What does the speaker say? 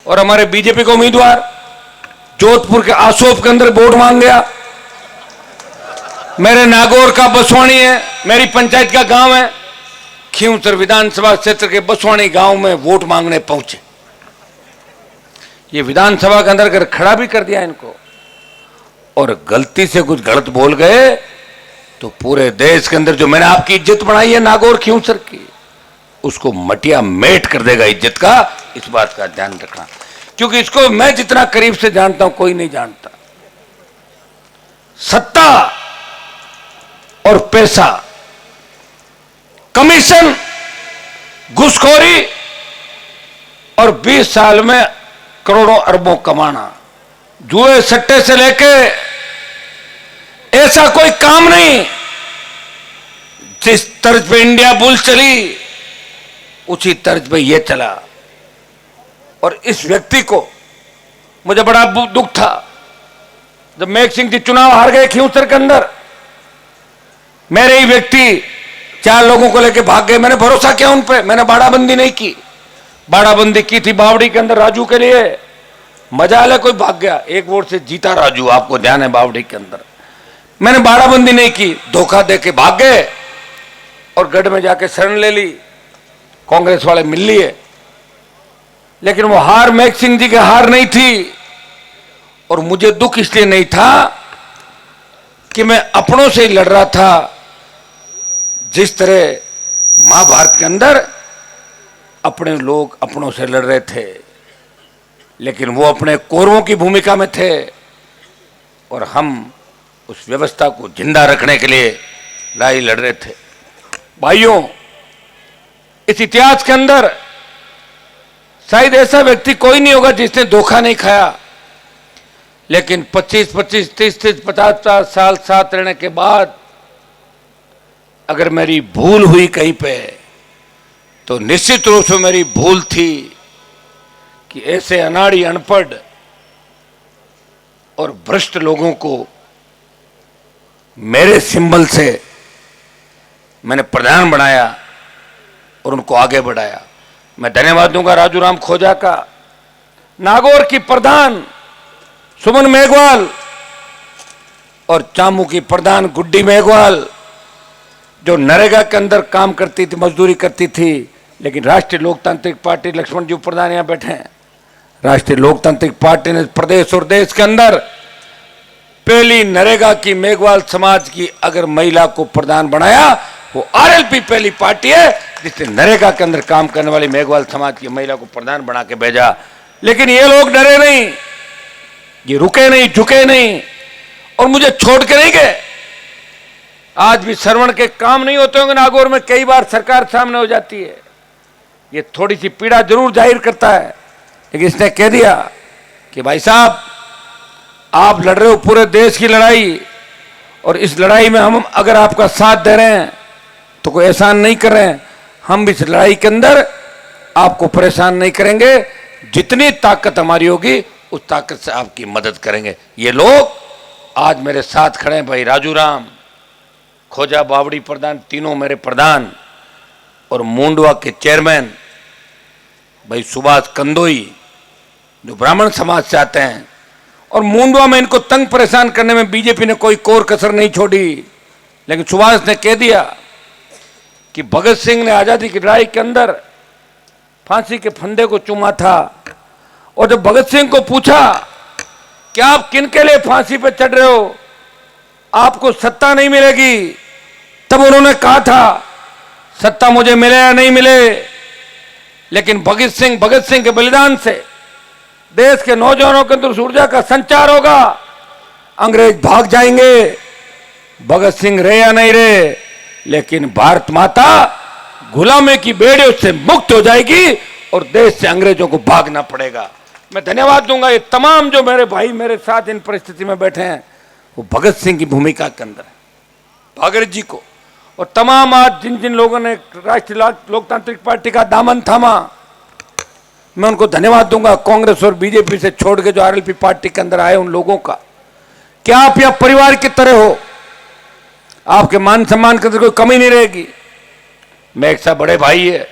और हमारे बीजेपी का उम्मीदवार जोधपुर के आसोप के अंदर वोट मांग गया। मेरे नागौर का बसवाणी है, मेरी पंचायत का गांव है, खींवसर विधानसभा क्षेत्र के बसवाणी गांव में वोट मांगने पहुंचे। ये विधानसभा के अंदर खड़ा भी कर दिया इनको, और गलती से कुछ गलत बोल गए तो पूरे देश के अंदर जो मैंने आपकी इज्जत बढ़ाई है नागौर खींवसर की, उसको मटिया मेट कर देगा इज्जत का। इस बात का ध्यान रखना, क्योंकि इसको मैं जितना करीब से जानता हूं कोई नहीं जानता। सत्ता और पैसा, कमीशन, घूसखोरी और 20 साल में करोड़ों अरबों कमाना, जुए सट्टे से लेके ऐसा कोई काम नहीं। जिस तर्ज पे इंडिया बुल्स चली उसी तर्ज पे ये चला। और इस व्यक्ति को मुझे बड़ा दुख था जब मेघ सिंह जी चुनाव हार गए खींवसर के अंदर। मेरे ही व्यक्ति 4 लोगों को लेके भाग गए। मैंने भरोसा किया उन पे, मैंने बाड़ाबंदी नहीं की। बाड़ाबंदी की थी बावड़ी के अंदर राजू के लिए, मजा आया कोई भाग गया। 1 वोट से जीता राजू, आपको ध्यान है बावड़ी के अंदर। मैंने बाड़ाबंदी नहीं की, धोखा दे के भाग गए और गढ़ में जाके शरण ले ली। कांग्रेस वाले मिल लिए, लेकिन वो हार मेघ सिंह जी की हार नहीं थी। और मुझे दुख इसलिए नहीं था कि मैं अपनों से ही लड़ रहा था। जिस तरह महाभारत के अंदर अपने लोग अपनों से लड़ रहे थे, लेकिन वो अपने कौरवों की भूमिका में थे और हम उस व्यवस्था को जिंदा रखने के लिए लड़ाई लड़ रहे थे। भाइयों, इस इतिहास के अंदर शायद ऐसा व्यक्ति कोई नहीं होगा जिसने धोखा नहीं खाया। लेकिन 25-25, 30-30, 50 साल साथ रहने के बाद अगर मेरी भूल हुई कहीं पे, तो निश्चित रूप से मेरी भूल थी कि ऐसे अनाड़ी, अनपढ़ और भ्रष्ट लोगों को मेरे सिंबल से मैंने प्रधान बनाया और उनको आगे बढ़ाया। मैं धन्यवाद दूंगा राजू राम खोजा का, नागौर की प्रधान सुमन मेघवाल और चामू की प्रधान गुड्डी मेघवाल, जो नरेगा के अंदर काम करती थी, मजदूरी करती थी। लेकिन राष्ट्रीय लोकतांत्रिक पार्टी, लक्ष्मण जी प्रधान यहां बैठे हैं, राष्ट्रीय लोकतांत्रिक पार्टी ने प्रदेश और देश के अंदर पहली नरेगा की मेघवाल समाज की अगर महिला को प्रधान बनाया, वो आरएलपी पहली पार्टी है जिसने नरेगा के अंदर काम करने वाली मेघवाल समाज की महिला को प्रधान बना के भेजा। लेकिन ये लोग डरे नहीं, ये रुके नहीं, झुके नहीं और मुझे छोड़ के नहीं गए। आज भी श्रवण के काम नहीं होते होंगे नागौर में, कई बार सरकार सामने हो जाती है। ये थोड़ी सी पीड़ा जरूर जाहिर करता है, लेकिन इसने कह दिया कि भाई साहब, आप लड़ रहे हो पूरे देश की लड़ाई, और इस लड़ाई में हम अगर आपका साथ दे रहे हैं तो कोई एहसान नहीं कर रहे हैं। हम इस लड़ाई के अंदर आपको परेशान नहीं करेंगे, जितनी ताकत हमारी होगी उस ताकत से आपकी मदद करेंगे। ये लोग आज मेरे साथ खड़े हैं, भाई राजू राम खोजा, बावड़ी प्रधान, तीनों मेरे प्रधान, और मुंडवा के चेयरमैन भाई सुभाष कंदोई जो ब्राह्मण समाज से आते हैं। और मुंडवा में इनको तंग परेशान करने में बीजेपी ने कोई कोर कसर नहीं छोड़ी। लेकिन सुभाष ने कह दिया कि भगत सिंह ने आजादी की लड़ाई के अंदर फांसी के फंदे को चूमा था, और जब भगत सिंह को पूछा कि आप किन के लिए फांसी पर चढ़ रहे हो, आपको सत्ता नहीं मिलेगी, तब उन्होंने कहा था सत्ता मुझे मिले या नहीं मिले, लेकिन भगत सिंह के बलिदान से देश के नौजवानों के अंदर ऊर्जा का संचार होगा, अंग्रेज भाग जाएंगे, भगत सिंह रहे या नहीं रहे, लेकिन भारत माता गुलामी की बेड़ियों से मुक्त हो जाएगी और देश से अंग्रेजों को भागना पड़ेगा। मैं धन्यवाद दूंगा ये तमाम जो मेरे भाई मेरे साथ इन परिस्थिति में बैठे हैं, वो भगत सिंह की भूमिका के अंदर है, भागीरथ जी को, और तमाम आज जिन जिन लोगों ने राष्ट्रीय लोकतांत्रिक पार्टी का दामन थामा, मैं उनको धन्यवाद दूंगा। कांग्रेस और बीजेपी से छोड़ के जो आरएलपी पार्टी के अंदर आए उन लोगों का, क्या आप यह परिवार की तरह हो, आपके मान सम्मान के अंदर कोई कमी नहीं रहेगी। मैं एक सा बड़े भाई है,